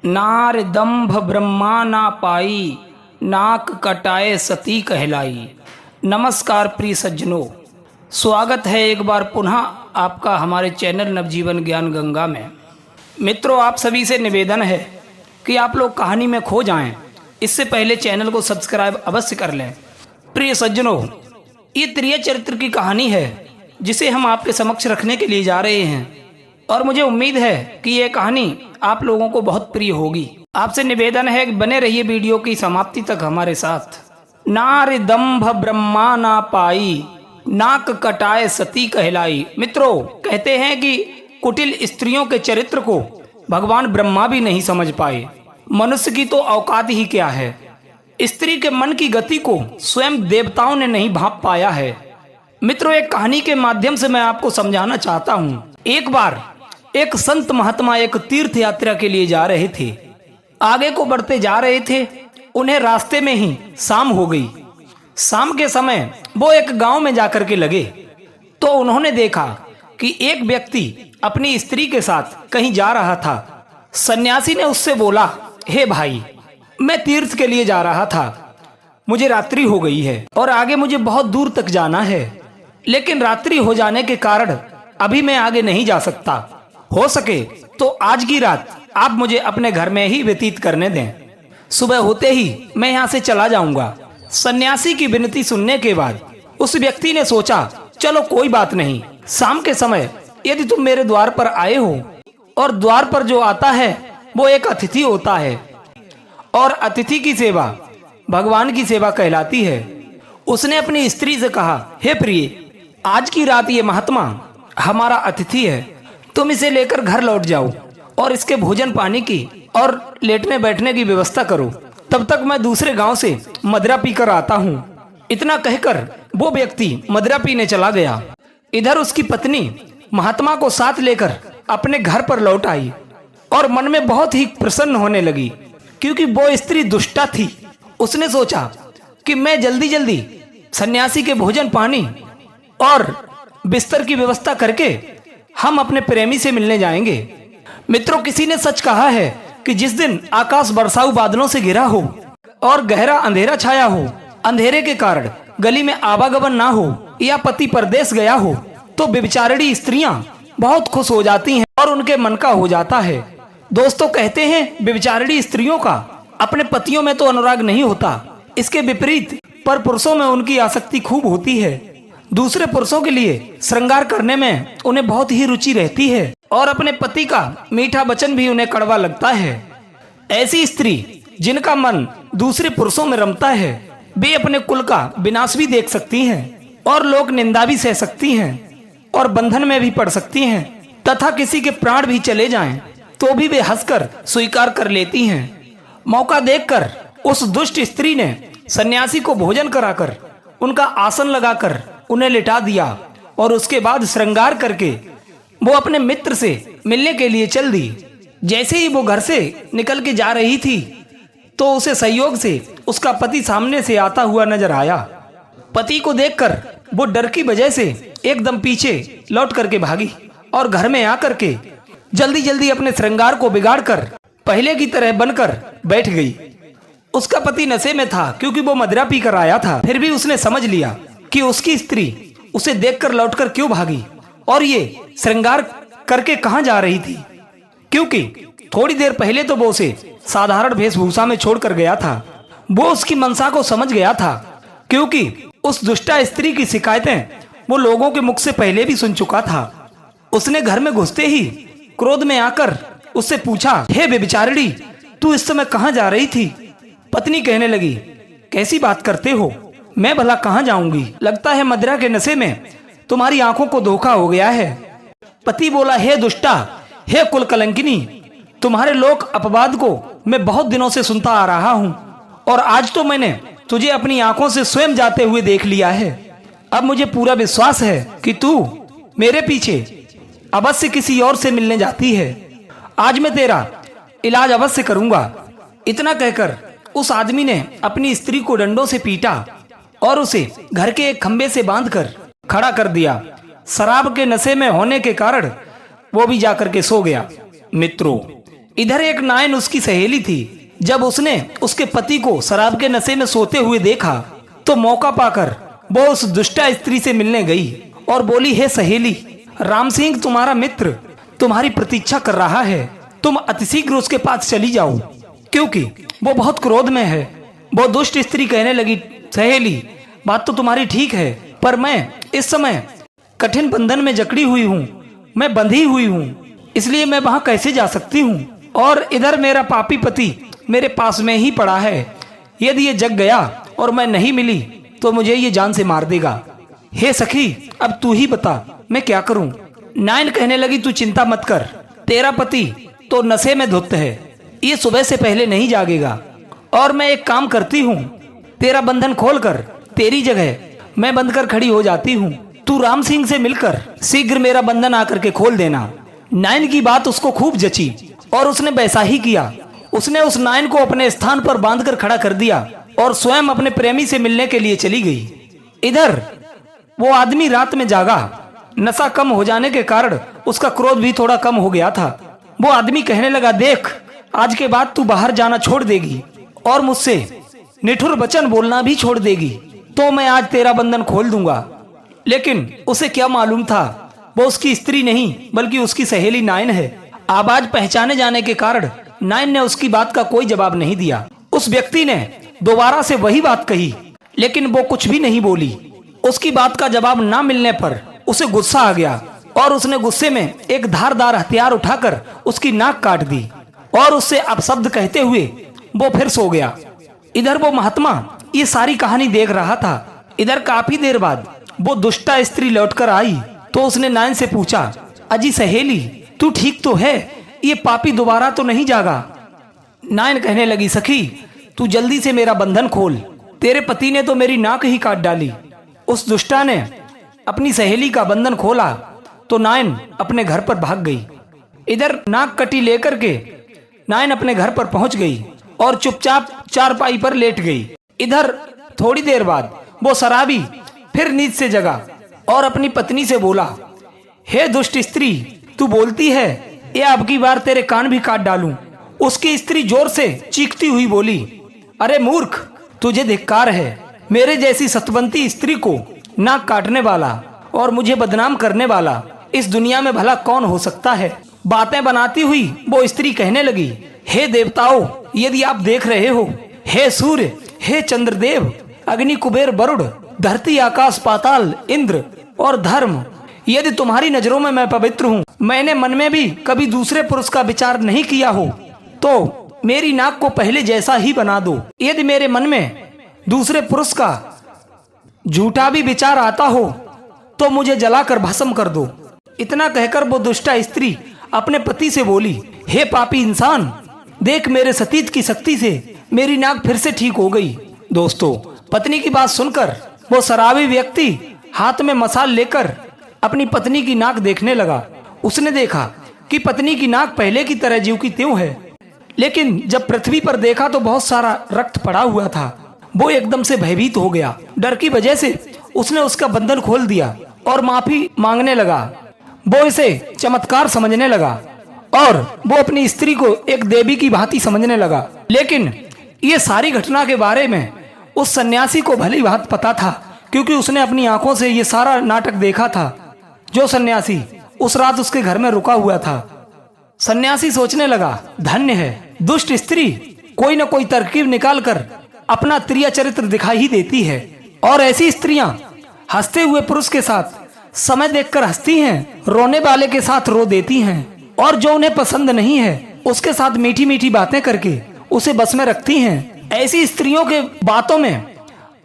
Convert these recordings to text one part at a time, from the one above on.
नार दंभ ब्रह्मा ना पाई, नाक कटाए सती कहलाई। नमस्कार प्रिय सज्जनों, स्वागत है एक बार पुनः आपका हमारे चैनल नवजीवन ज्ञान गंगा में। मित्रों, आप सभी से निवेदन है कि आप लोग कहानी में खो जाएं, इससे पहले चैनल को सब्सक्राइब अवश्य कर लें। प्रिय सज्जनों, ये त्रिय चरित्र की कहानी है जिसे हम आपके समक्ष रखने के लिए जा रहे हैं और मुझे उम्मीद है कि ये कहानी आप लोगों को बहुत प्रिय होगी। आपसे निवेदन है कि बने रहिए वीडियो की समाप्ति तक हमारे साथ। नार दंभ ब्रह्मा ना पाई, नाक कटाए सती कहलाई। मित्रों, कहते हैं कि कुटिल स्त्रियों के चरित्र को भगवान ब्रह्मा भी नहीं समझ पाए। मनुष्य की तो औकात ही क्या है, स्त्री के मन की गति को स्वयं देवताओं ने नहीं भांप पाया है। मित्रों, एक कहानी के माध्यम से मैं आपको समझाना चाहता हूँ। एक बार एक संत महात्मा एक तीर्थ यात्रा के लिए जा रहे थे। आगे को बढ़ते जा रहे थे, उन्हें रास्ते में ही शाम हो गई। शाम के समय वो एक गांव में जाकर के लगे तो उन्होंने देखा कि एक व्यक्ति अपनी स्त्री के साथ कहीं जा रहा था। सन्यासी ने उससे बोला, हे भाई, मैं तीर्थ के लिए जा रहा था, मुझे रात्रि हो गई है और आगे मुझे बहुत दूर तक जाना है, लेकिन रात्रि हो जाने के कारण अभी मैं आगे नहीं जा सकता। हो सके तो आज की रात आप मुझे अपने घर में ही व्यतीत करने दें, सुबह होते ही मैं यहाँ से चला जाऊंगा। सन्यासी की विनती सुनने के बाद उस व्यक्ति ने सोचा, चलो कोई बात नहीं, शाम के समय यदि तुम मेरे द्वार पर आए हो, और द्वार पर जो आता है वो एक अतिथि होता है, और अतिथि की सेवा भगवान की सेवा कहलाती है। उसने अपनी स्त्री से कहा, हे प्रिय, आज की रात ये महात्मा हमारा अतिथि है, तुम इसे लेकर घर लौट जाओ और इसके भोजन पानी की और लेटने बैठने की व्यवस्था करो, तब तक मैं दूसरे गांव से मदिरा पीकर आता हूँ। इतना कहकर वो व्यक्ति मदिरा पीने चला गया। इधर उसकी पत्नी महात्मा को साथ लेकर अपने घर पर लौट आई और मन में बहुत ही प्रसन्न होने लगी, क्योंकि वो स्त्री दुष्टा थी। उसने सोचा कि मैं जल्दी जल्दी सन्यासी के भोजन पानी और बिस्तर की व्यवस्था करके हम अपने प्रेमी से मिलने जाएंगे। मित्रों, किसी ने सच कहा है कि जिस दिन आकाश बरसाऊ बादलों से घिरा हो और गहरा अंधेरा छाया हो, अंधेरे के कारण गली में आवागमन ना हो या पति परदेश गया हो, तो व्यभिचारिणी स्त्रियां बहुत खुश हो जाती हैं और उनके मन का हो जाता है। दोस्तों, कहते हैं व्यभिचारिणी स्त्रियों का अपने पतियों में तो अनुराग नहीं होता, इसके विपरीत पर पुरुषों में उनकी आसक्ति खूब होती है। दूसरे पुरुषों के लिए श्रृंगार करने में उन्हें बहुत ही रुचि रहती है और अपने पति का मीठा वचन भी उन्हें कड़वा लगता है। ऐसी स्त्री जिनका मन दूसरे पुरुषों में रमता है, वे अपने कुल का विनाश भी देख सकती हैं और लोक निंदा भी सह सकती हैं और बंधन में भी पड़ सकती हैं, तथा किसी के प्राण भी चले जाएं तो भी वे हंसकर स्वीकार कर लेती हैं। मौका देखकर उस दुष्ट स्त्री ने सन्यासी को भोजन कराकर उनका आसन लगाकर उन्हें लिटा दिया और उसके बाद श्रृंगार करके वो अपने मित्र से मिलने के लिए चल दी। जैसे ही वो घर से निकल के जा रही थी तो उसे संयोग से उसका पति सामने से आता हुआ नजर आया। पति को देखकर वो डर की वजह से एकदम पीछे लौट करके भागी और घर में आकर के जल्दी जल्दी अपने श्रृंगार को बिगाड़कर पहले की तरह बनकर बैठ गई। उसका पति नशे में था, क्योंकि वो मदिरा पीकर आया था। फिर भी उसने समझ लिया कि उसकी स्त्री उसे देखकर लौटकर क्यों भागी और ये श्रृंगार करके कहां जा रही थी, क्योंकि थोड़ी देर पहले तो वो उसे साधारण वेशभूषा में छोड़कर गया था। वो उसकी मनसा को समझ गया था, क्योंकि उस दुष्टा स्त्री की शिकायतें वो लोगों के मुख से पहले भी सुन चुका था। उसने घर में घुसते ही क्रोध में आकर उससे पूछा, हे व्यभिचारिणी, तू इस समय कहां जा रही थी? पत्नी कहने लगी, कैसी बात करते हो, मैं भला कहां जाऊंगी, लगता है मदिरा के नशे में तुम्हारी आंखों को धोखा हो गया है। पति बोला, हे दुष्टा, हे कुल कलंकिनी, तुम्हारे लोक अपवाद को मैं बहुत दिनों से सुनता आ रहा हूं और आज तो मैंने तुझे अपनी आंखों से स्वयं जाते हुए देख लिया है। अब मुझे पूरा विश्वास है कि तू मेरे पीछे अवश्य किसी और से मिलने जाती है। आज मैं तेरा इलाज अवश्य करूंगा। इतना कहकर उस आदमी ने अपनी स्त्री को डंडों से पीटा और उसे घर के एक खंबे से बांधकर खड़ा कर दिया। शराब के नशे में होने के कारण वो भी जाकर के सो गया। मित्रों, इधर एक नायन उसकी सहेली थी। जब उसने उसके पति को शराब के नशे में सोते हुए देखा तो मौका पाकर वो उस दुष्टा स्त्री से मिलने गई और बोली, हे सहेली, राम सिंह तुम्हारा मित्र तुम्हारी प्रतीक्षा कर रहा है, तुम अतिशीघ्र उसके पास चली जाओ क्योंकि वो बहुत क्रोध में है। वो दुष्ट स्त्री कहने लगी, सहेली, बात तो तुम्हारी ठीक है, पर मैं इस समय कठिन बंधन में जकड़ी हुई हूँ, मैं बंधी हुई हूँ, इसलिए मैं वहां कैसे जा सकती हूँ। और इधर मेरा पापी पति मेरे पास में ही पड़ा है, यदि ये जग गया और मैं नहीं मिली तो मुझे ये जान से मार देगा। हे सखी, अब तू ही बता मैं क्या करूं। नायन कहने लगी, तू चिंता मत कर, तेरा पति तो नशे में धुत है, ये सुबह से पहले नहीं जागेगा। और मैं एक काम करती हूँ, तेरा बंधन खोलकर तेरी जगह मैं बंध कर खड़ी हो जाती हूँ, तू राम सिंह से मिलकर शीघ्र मेरा बंधन आकर के खोल देना। नायन की बात उसको खूब जची और उसने वैसा ही किया। उसने उस नायन को अपने स्थान पर बांधकर खड़ा कर दिया और स्वयं अपने प्रेमी से मिलने के लिए चली गई। इधर वो आदमी रात में जागा, नशा कम हो जाने के कारण उसका क्रोध भी थोड़ा कम हो गया था। वो आदमी कहने लगा, देख, आज के बाद तू बाहर जाना छोड़ देगी और मुझसे निठुर वचन बोलना भी छोड़ देगी तो मैं आज तेरा बंधन खोल दूंगा। लेकिन उसे क्या मालूम था वो उसकी स्त्री नहीं बल्कि उसकी सहेली नायन है। आवाज पहचाने जाने के कारण नायन ने उसकी बात का कोई जवाब नहीं दिया। उस व्यक्ति ने दोबारा से वही बात कही लेकिन वो कुछ भी नहीं बोली। उसकी बात का जवाब ना मिलने पर उसे गुस्सा आ गया और उसने गुस्से में एक धारदार हथियार उठाकर उसकी नाक काट दी और उससे अपशब्द कहते हुए वो फिर सो गया। इधर वो महात्मा ये सारी कहानी देख रहा था। इधर काफी देर बाद वो दुष्टा स्त्री लौटकर आई तो उसने नायन से पूछा, अजी सहेली, तू ठीक तो है, ये पापी दोबारा तो नहीं जागा। नायन कहने लगी, सखी, तू जल्दी से मेरा बंधन खोल, तेरे पति ने तो मेरी नाक ही काट डाली। उस दुष्टा ने अपनी सहेली का बंधन खोला तो नायन अपने घर पर भाग गई। इधर नाक कटी लेकर के नायन अपने घर पर पहुंच गई और चुपचाप चारपाई पर लेट गई। इधर थोड़ी देर बाद वो शराबी फिर नींद से जगा और अपनी पत्नी से बोला, हे दुष्ट स्त्री, तू बोलती है ये अब की बार तेरे कान भी काट डालूं। उसकी स्त्री जोर से चीखती हुई बोली, अरे मूर्ख, तुझे धिक्कार है, मेरे जैसी सतवंती स्त्री को नाक काटने वाला और मुझे बदनाम करने वाला इस दुनिया में भला कौन हो सकता है। बातें बनाती हुई वो स्त्री कहने लगी, हे देवताओं, यदि आप देख रहे हो, हे सूर्य, हे चंद्रदेव, अग्नि, कुबेर, वरुण, धरती, आकाश, पाताल, इंद्र और धर्म, यदि तुम्हारी नजरों में मैं पवित्र हूँ, मैंने मन में भी कभी दूसरे पुरुष का विचार नहीं किया हो, तो मेरी नाक को पहले जैसा ही बना दो। यदि मेरे मन में दूसरे पुरुष का झूठा भी विचार आता हो तो मुझे जलाकर भस्म कर दो। इतना कहकर वो दुष्टा स्त्री अपने पति से बोली, हे पापी इंसान, देख, मेरे सतीत की शक्ति से मेरी नाक फिर से ठीक हो गई। दोस्तों, पत्नी की बात सुनकर वो शराबी व्यक्ति हाथ में मसाल लेकर अपनी पत्नी की नाक देखने लगा। उसने देखा कि पत्नी की नाक पहले की तरह ज्यों की त्यों है, लेकिन जब पृथ्वी पर देखा तो बहुत सारा रक्त पड़ा हुआ था। वो एकदम से भयभीत हो गया। डर की वजह से उसने उसका बंधन खोल दिया और माफी मांगने लगा। वो इसे चमत्कार समझने लगा और वो अपनी स्त्री को एक देवी की भांति समझने लगा। लेकिन ये सारी घटना के बारे में उस सन्यासी को भली भांति पता था, क्योंकि उसने अपनी आंखों से ये सारा नाटक देखा था। जो सन्यासी उस रात उसके घर में रुका हुआ था। सन्यासी सोचने लगा, धन्य है, दुष्ट स्त्री कोई न कोई तरकीब निकाल कर अपना त्रिया चरित्र दिखाई ही देती है। और ऐसी स्त्रियां हंसते हुए पुरुष के साथ समय देखकर हंसती हैं, रोने वाले के साथ रो देती हैं, और जो उन्हें पसंद नहीं है उसके साथ मीठी मीठी बातें करके उसे बस में रखती हैं। ऐसी स्त्रियों के बातों में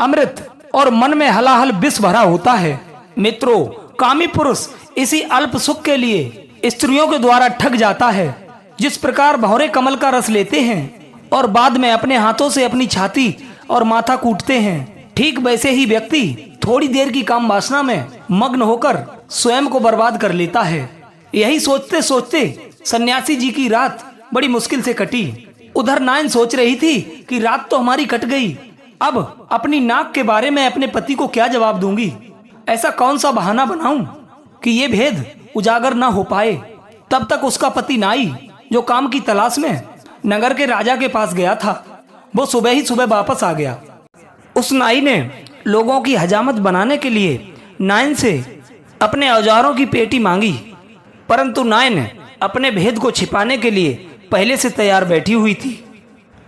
अमृत और मन में हलाहल विष भरा होता है। मित्रों, कामी पुरुष इसी अल्प सुख के लिए स्त्रियों के द्वारा ठग जाता है। जिस प्रकार भौरे कमल का रस लेते हैं और बाद में अपने हाथों से अपनी छाती और माथा कूटते हैं, ठीक वैसे ही व्यक्ति थोड़ी देर की काम वासना में मग्न होकर स्वयं को बर्बाद कर लेता है। यही सोचते सोचते सन्यासी जी की रात बड़ी मुश्किल से कटी। उधर नायन सोच रही थी कि रात तो हमारी कट गई, अब अपनी नाक के बारे में अपने पति को क्या जवाब दूंगी। ऐसा कौन सा बहाना बनाऊं कि ये भेद उजागर ना हो पाए। तब तक उसका पति नाई जो काम की तलाश में नगर के राजा के पास गया था, वो सुबह ही सुबह वापस आ गया। उस नाई ने लोगों की हजामत बनाने के लिए नायन से अपने औजारों की पेटी मांगी, परंतु नायन अपने भेद को छिपाने के लिए पहले से तैयार बैठी हुई थी।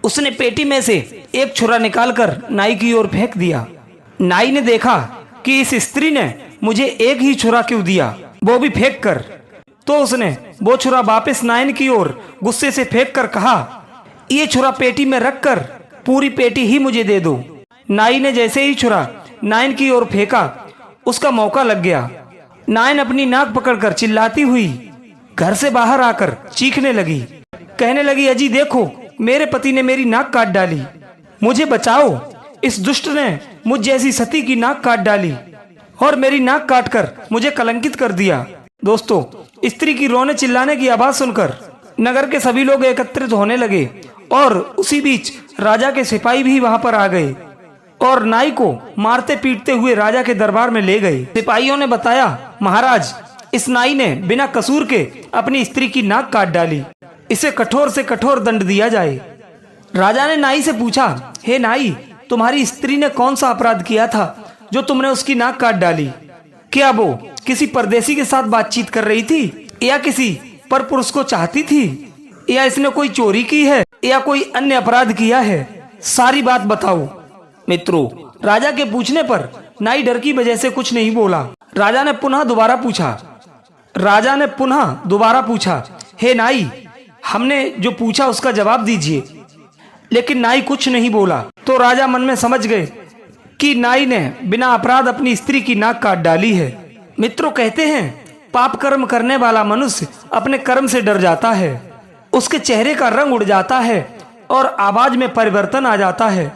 उसने पेटी में से एक छुरा निकालकर नाई की ओर फेंक दिया। नाई ने देखा कि इस स्त्री ने मुझे एक ही छुरा क्यों दिया, वो भी फेंक कर। तो उसने वो छुरा वापस नायन की ओर गुस्से से फेंक कर कहा, ये छुरा पेटी में रखकर पूरी पेटी ही मुझे दे दो। नाई ने जैसे ही छुरा नायन की ओर फेंका, उसका मौका लग गया। नायन अपनी नाक पकड़कर चिल्लाती हुई घर से बाहर आकर चीखने लगी, कहने लगी, अजी देखो, मेरे पति ने मेरी नाक काट डाली, मुझे बचाओ। इस दुष्ट ने मुझ जैसी सती की नाक काट डाली और मेरी नाक काटकर मुझे कलंकित कर दिया। दोस्तों, स्त्री की रोने चिल्लाने की आवाज सुनकर नगर के सभी लोग एकत्रित होने लगे और उसी बीच राजा के सिपाही भी वहां पर आ गए और नाई को मारते पीटते हुए राजा के दरबार में ले गए। सिपाहियों ने बताया, महाराज, इस नाई ने बिना कसूर के अपनी स्त्री की नाक काट डाली, इसे कठोर से कठोर दंड दिया जाए। राजा ने नाई से पूछा, हे नाई, तुम्हारी स्त्री ने कौन सा अपराध किया था जो तुमने उसकी नाक काट डाली? क्या वो किसी परदेसी के साथ बातचीत कर रही थी या किसी पर पुरुष को चाहती थी या इसने कोई चोरी की है या कोई अन्य अपराध किया है? सारी बात बताओ। मित्रों, राजा के पूछने पर नाई डर की वजह से कुछ नहीं बोला। राजा ने पुनः दोबारा पूछा, हे नाई, हमने जो पूछा उसका जवाब दीजिए। लेकिन नाई कुछ नहीं बोला। तो राजा मन में समझ गए कि नाई ने बिना अपराध अपनी स्त्री की नाक काट डाली है। मित्रों, कहते हैं पाप कर्म करने वाला मनुष्य अपने कर्म से डर जाता है, उसके चेहरे का रंग उड़ जाता है और आवाज में परिवर्तन आ जाता है।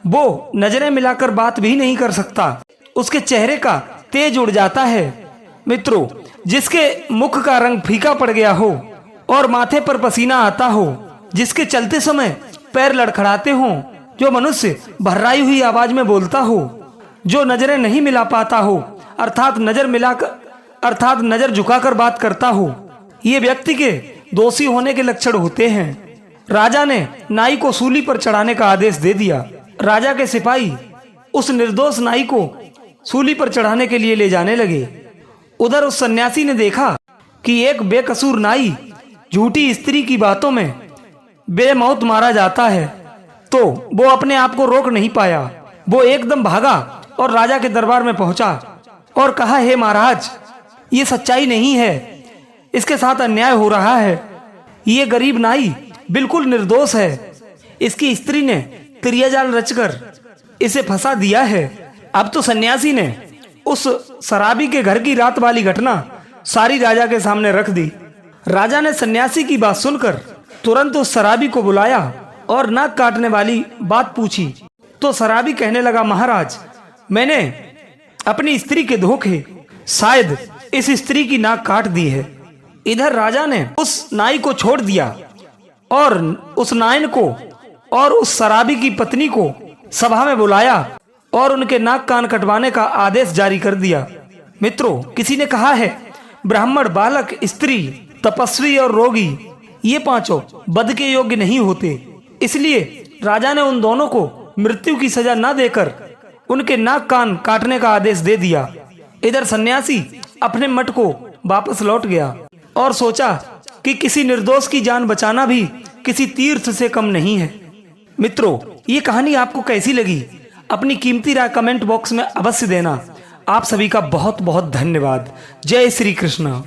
वो नजरें मिलाकर बात भी नहीं कर सकता, उसके चेहरे का तेज उड़ जाता है। मित्रों, जिसके मुख का रंग फीका पड़ गया हो और माथे पर पसीना आता हो, जिसके चलते समय पैर लड़खड़ाते हों, जो मनुष्य भर्राई हुई आवाज में बोलता हो, जो नजरें नहीं मिला पाता हो, अर्थात नजर झुकाकर बात करता हो, ये व्यक्ति के दोषी होने के लक्षण होते हैं। राजा ने नाई को सूली पर चढ़ाने का आदेश दे दिया। राजा के सिपाही उस निर्दोष नाई को सूली पर चढ़ाने के लिए ले जाने लगे। उधर उस सन्यासी ने देखा कि एक बेकसूर नाई झूठी स्त्री की बातों में बेमौत मारा जाता है, तो वो अपने आप को रोक नहीं पाया। वो एकदम भागा और राजा के दरबार में पहुंचा और कहा, हे महाराज, ये सच्चाई नहीं है, इसके साथ अन्याय हो रहा है। ये गरीब नाई बिल्कुल निर्दोष है, इसकी स्त्री ने त्रियाजाल रचकर इसे फंसा दिया है। अब तो सन्यासी ने उस शराबी के घर की रात वाली घटना सारी राजा के सामने रख दी। राजा ने सन्यासी की बात सुनकर तुरंत उस शराबी को बुलाया और नाक काटने वाली बात पूछी। तो शराबी कहने लगा, महाराज, मैंने अपनी स्त्री के धोखे शायद इस स्त्री की नाक काट दी है। इधर राजा ने उस नाई को छोड़ दिया और उस नायन को और उस शराबी की पत्नी को सभा में बुलाया और उनके नाक कान कटवाने का आदेश जारी कर दिया। मित्रों, किसी ने कहा है, ब्राह्मण, बालक, स्त्री, तपस्वी और रोगी, ये पांचों वध के योग्य नहीं होते। इसलिए राजा ने उन दोनों को मृत्यु की सजा न देकर उनके नाक कान काटने का आदेश दे दिया। इधर सन्यासी अपने मठ को वापस लौट गया और सोचा कि किसी निर्दोष की जान बचाना भी किसी तीर्थ से कम नहीं है। मित्रों, ये कहानी आपको कैसी लगी? अपनी कीमती राय कमेंट बॉक्स में अवश्य देना। आप सभी का बहुत बहुत धन्यवाद। जय श्री कृष्ण।